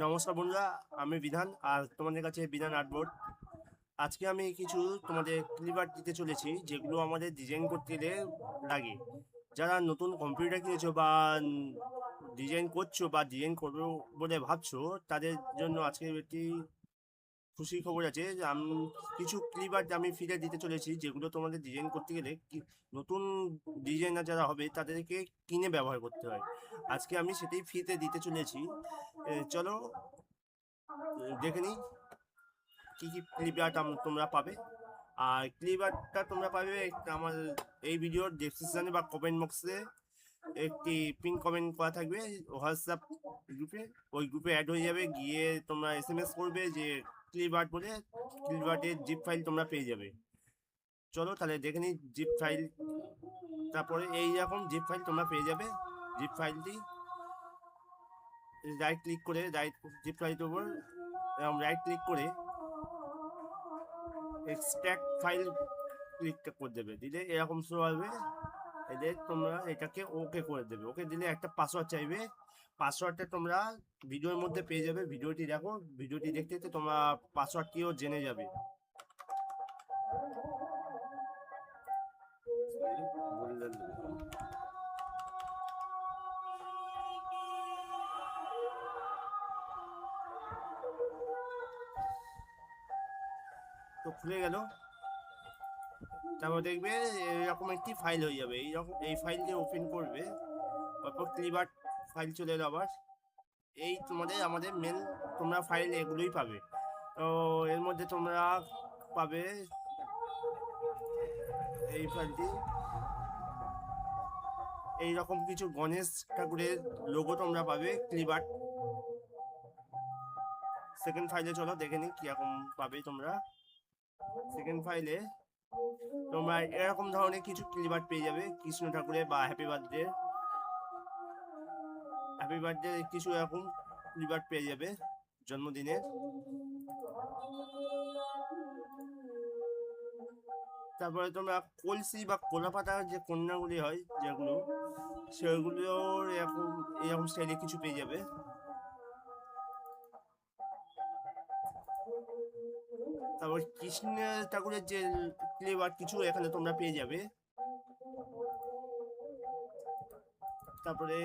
নমস্কার বন্ধুরা, আমি বিধান আর তোমাদের কাছে বিধান আর্টবোর্ড। আজকে আমি কিছু তোমাদের ক্লিপার দিতে চলেছি যেগুলো আমাদের ডিজাইন করতে গেলে লাগে। যারা নতুন কম্পিউটার কিনেছো বা ডিজাইন করছো বা ডিজাইন করবো বলে ভাবছো, তাদের জন্য আজকে একটি খুশির খবর আছে যে আমি কিছু ক্লিপার আমি ফ্রিতে দিতে চলেছি, যেগুলো তোমাদের ডিজাইন করতে গেলে নতুন ডিজাইনার যারা হবে তাদেরকে কিনে ব্যবহার করতে হয়। আজকে আমি সেটাই ফ্রিতে দিতে চলেছি। চলো দেখে নিই কি কি ক্লিপ আর্ট তোমরা পাবে। আর ক্লিপ আর্টটা তোমরা পাবে আমার এই ভিডিওর ডেসক্রিপশনে বা কমেন্ট বক্সে একটি পিন কমেন্ট করা থাকবে হোয়াটসঅ্যাপ গ্রুপে। ওই গ্রুপে অ্যাড হয়ে যাবে, গিয়ে তোমরা এসএমএস করবে যে ক্লিপ আর্ট বলে। ক্লিপ আর্টের জিপ ফাইল তোমরা পেয়ে যাবে। চলো তাহলে দেখে নিই জিপ ফাইল। তারপরে এই রকম জিপ ফাইল তোমরা পেয়ে যাবে। জিপ ফাইলটি রাইট ক্লিক করে জিপ ফাইলের উপর রাইট ক্লিক করে এক্সট্রাক্ট ফাইল ক্লিকটা করে দেবে, দিলে এরকম শো হবে। এদের তোমরা এটাকে ওকে করে দেবে। ওকে দিলে একটা পাসওয়ার্ড চাইবে। পাসওয়ার্ডটা তোমরা ভিডিওর মধ্যে পেয়ে যাবে। ভিডিওটি দেখো, ভিডিওটি দেখতে দেখতে তোমরা পাসওয়ার্ডটিও জেনে যাবে। তো খুলে গেল। তারপর দেখবে এরকম একটি ফাইল হয়ে যাবে। এইরকম এই ফাইলকে ওপেন করবে, তারপর ক্লিপ ফাইল চলে এলো আবার। এই আমাদের মেন তোমরা ফাইল এগুলোই পাবে। তো এর মধ্যে তোমরা পাবে এই ফাইলটি, এইরকম কিছু গণেশ ঠাকুরের লোগো তোমরা পাবে ক্লিপ আর্ট। সেকেন্ড ফাইলে চলো দেখে নিই কিরকম পাবে তোমরা। সেকেন্ড ফাইলে তোমরা এরকম ধরনের কিছু ক্লিপ আর্ট পেয়ে যাবে কৃষ্ণ ঠাকুরের বা হ্যাপি বার্থডে কিছু এরকম ক্লিপ আর্ট পেয়ে যাবে জন্মদিনের। তারপরে তোমরা কলসি বা কলাপাতার যে কন্যাগুলি হয় যেগুলো, সেগুলোর এরকম স্টাইলে কিছু পেয়ে যাবে। তারপর কৃষ্ণ ঠাকুরের যে ক্লিপ আর্ট কিছু এখানে তোমরা পেয়ে যাবে। তারপরে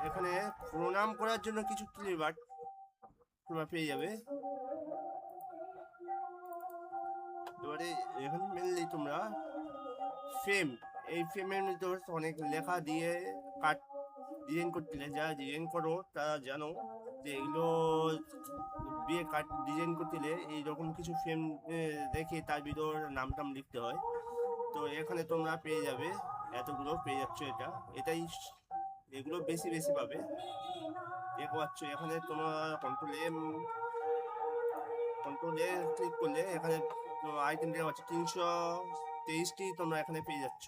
এখানে প্রণাম করার জন্য কিছু ক্লিপ আর্ট তোমরা পেয়ে যাবে। এবারে এখানে মেনলি তোমরা ফ্রেম, এই ফ্রেমের মধ্যে অনেক লেখা দিয়ে কাট ডিজাইন করতে, যারা ডিজাইন করো তারা জানো যে এগুলো দিয়ে কাট ডিজাইন করতে গেলে এইরকম কিছু ফ্রেম দেখে তার ভিতর নাম টাম লিখতে হয়। তো এখানে তোমরা পেয়ে যাবে, এতগুলো পেয়ে যাচ্ছ। এটাই এগুলো বেশি বেশি পাবে। দেখতে পাচ্ছ এখানে তোমরা কন্ট্রোলে ক্লিক করলে এখানে আইটেম দেখা পাচ্ছ 323টি তোমরা এখানে পেয়ে যাচ্ছ।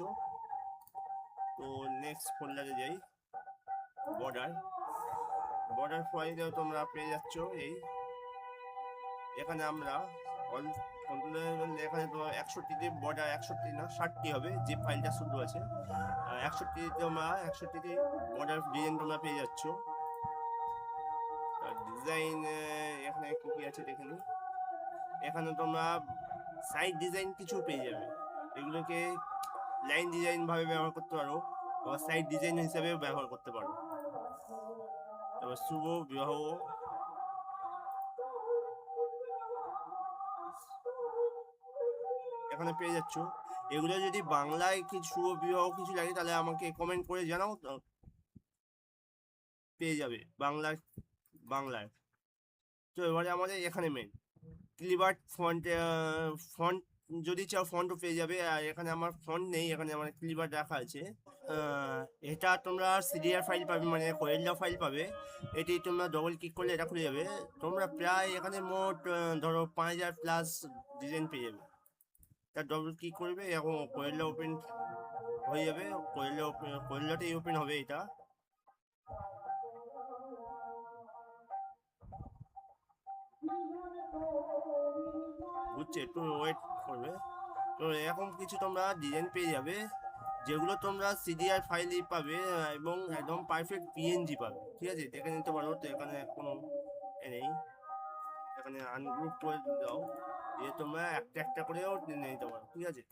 তো নেক্সট ফোল্ডারে যাই। বর্ডার ফাইলেও তোমরা পেয়ে যাচ্ছ। এখানে আমরা অল এখানে তোমার 61টি বর্ডার, 61 না 60টি হবে যে ফাইলটা শুধু আছে। 61টি বর্ডার ডিজাইন তোমরা পেয়ে যাচ্ছ। ডিজাইন এখানে কি কি আছে দেখে নিই। এখানে তোমরা সাইড ডিজাইন কিছু পেয়ে যাবে। এগুলোকে লাইন ডিজাইন ভাবে ব্যবহার করতে পারো, আবার সাইড ডিজাইন হিসেবে ব্যবহার করতে পারো। তারপর শুভ বিবাহ এখানে পেয়ে যাচ্ছ। এগুলো যদি বাংলায় কিছু শুভ বিবাহ কিছু লাগে তাহলে আমাকে কমেন্ট করে জানাও, পেয়ে যাবে বাংলায়। তো এবারে আমাদের এখানে মেন ক্লিপ আর্ট ফন্ট যদি চাও ফন্টও পেয়ে যাবে। আর এখানে আমার ফন্ট নেই, এখানে আমার ক্লিপ আর্ট রাখা আছে। এটা তোমরা সিডিআর ফাইল পাবে, মানে কোয়েল্লা ফাইল পাবে। এটি তোমরা ডবল ক্লিক করলে এটা খুলে যাবে। তোমরা প্রায় এখানে মোট ধরো 5000+ ডিজাইন পেয়ে যাবে। তার ডবল ক্লিক করবে, এখন কোয়েল্লা ওপেন হয়ে যাবে। কোয়েল্লাটাই ওপেন হবে এটা। বুঝছে, একটু ওয়েট করবে। তো এরকম কিছু তোমরা ডিজাইন পেয়ে যাবে। যেগুলো তোমরা সিডিআর ফাইলই পাবে এবং একদম পারফেক্ট পিএনজি পাবে, ঠিক আছে? দেখে নিতে পারো। তো এখানে কোনো নেই, এখানে আনগ্রুপ করে দাও, দিয়ে তোমরা একটা একটা করেও নিতে পারো, ঠিক আছে?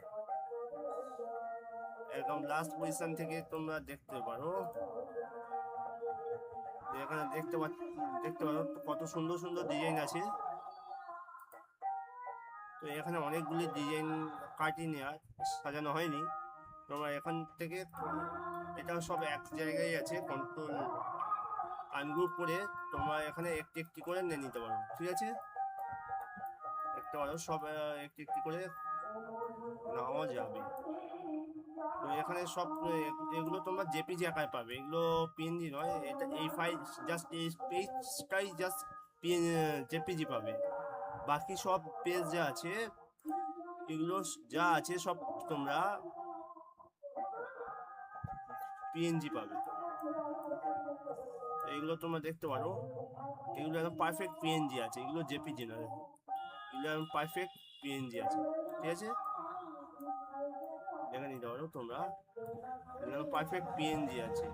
একদম লাস্ট পজিশন থেকে তোমরা দেখতে পারো, এখানে দেখতে পারো কত সুন্দর সুন্দর ডিজাইন আছে। তো এখানে অনেকগুলি ডিজাইন কাটিয়ে নেওয়া সাজানো হয়নি, তোমরা এখান থেকে এটা সব এক জায়গায় আছে, কন্ট্রোল আনগ্রুপ করে তোমরা এখানে একটি একটি করে নিয়ে নিতে পারো, ঠিক আছে? দেখতে পারো সব একটি একটি করে নেওয়া যাবে। তো এখানে সব এগুলো তোমরা জেপিজি আকারে পাবে, এগুলো পিএনজি নয়। এটা এই ফাইল জাস্ট এই পেজটাই জাস্ট জেপিজি পাবে, বাকি সব পেজ যা আছে এগুলো যা আছে সব তোমরা পিএনজি পাবে। এগুলো তোমরা দেখতে পারো, এগুলো একদম পারফেক্ট পিএনজি আছে, এগুলো জেপিজি নয়, এগুলো একদম পারফেক্ট পিএনজি আছে, ঠিক আছে? দেখে নিতে পারো তোমরা, এগুলো পারফেক্ট পিএনজি আছে।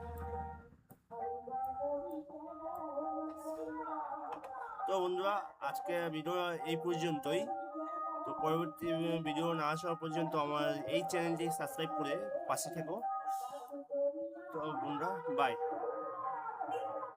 তো বন্ধুরা, আজকে ভিডিও এই পর্যন্তই। তো পরবর্তী ভিডিও না আসা পর্যন্ত আমার এই চ্যানেলটি সাবস্ক্রাইব করে পাশে থেকো। তো বন্ধুরা, বাই।